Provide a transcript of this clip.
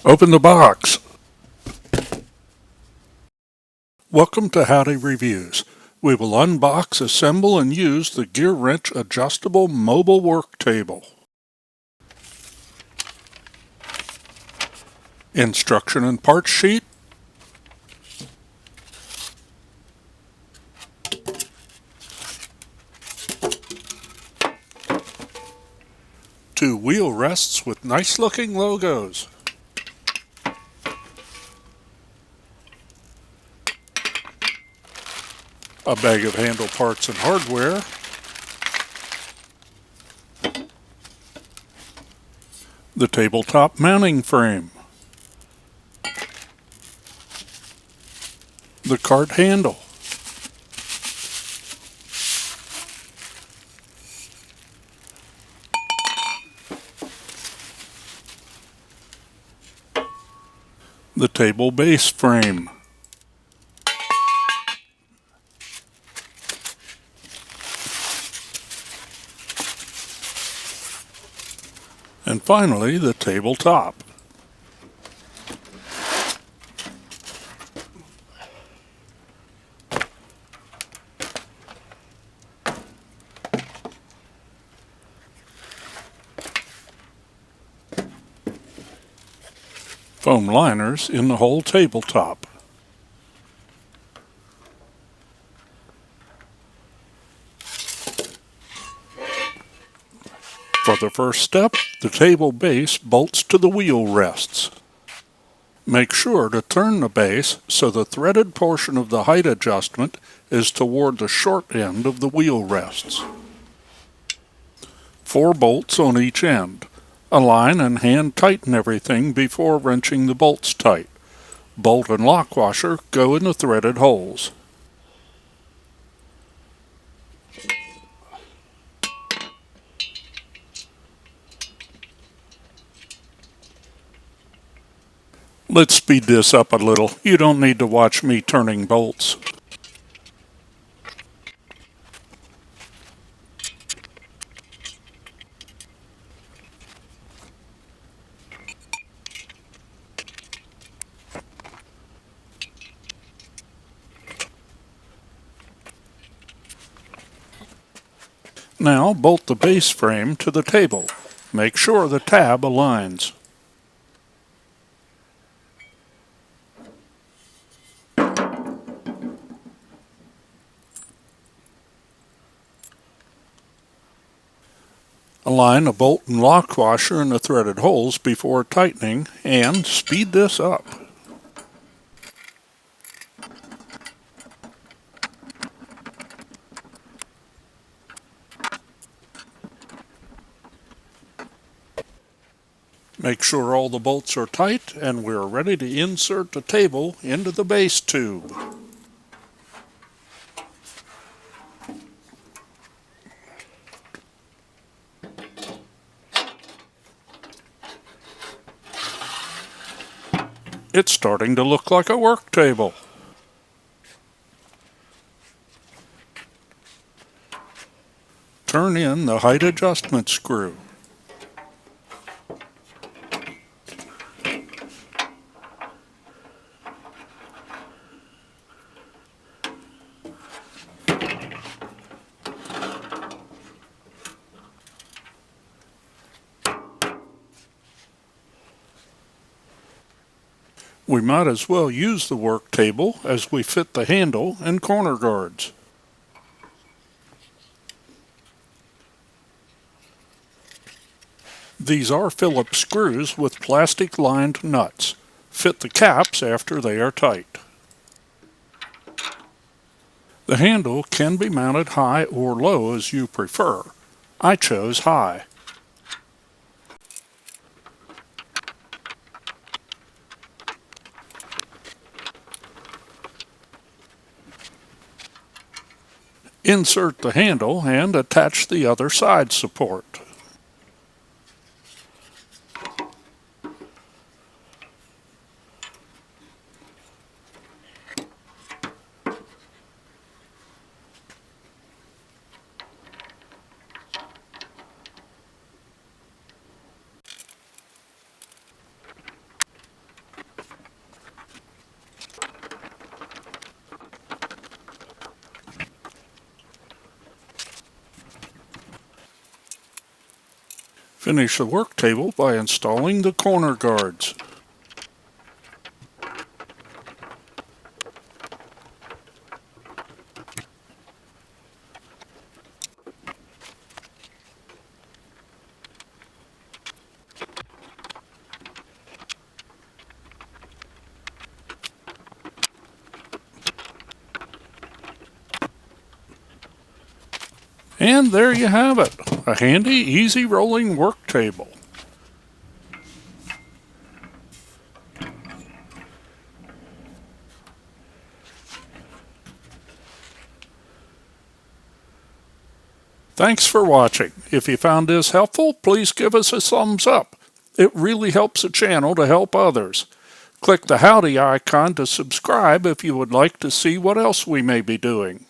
Open the box. Welcome to Howdy Reviews. We will unbox, assemble, and use the GEARWRENCH adjustable mobile work table. Instruction and parts sheet. Two wheel rests with nice looking logos. A bag of handle parts and hardware. The tabletop mounting frame. The cart handle. The table base frame. And finally, the tabletop. Foam liners in the whole tabletop. For the first step, the table base bolts to the wheel rests. Make sure to turn the base so the threaded portion of the height adjustment is toward the short end of the wheel rests. 4 bolts on each end. Align and hand tighten everything before wrenching the bolts tight. Bolt and lock washer go in the threaded holes. Let's speed this up a little. You don't need to watch me turning bolts. Now bolt the base frame to the table. Make sure the tab aligns. Align a bolt and lock washer in the threaded holes before tightening and speed this up. Make sure all the bolts are tight and we're ready to insert the table into the base tube. It's starting to look like a work table. Turn in the height adjustment screw. We might as well use the work table as we fit the handle and corner guards. These are Phillips screws with plastic-lined nuts. Fit the caps after they are tight. The handle can be mounted high or low as you prefer. I chose high. Insert the handle and attach the other side support. Finish the work table by installing the corner guards. And there you have it, a handy, easy rolling work table. Thanks for watching. If you found this helpful, please give us a thumbs up. It really helps the channel to help others. Click the Howdy icon to subscribe if you would like to see what else we may be doing.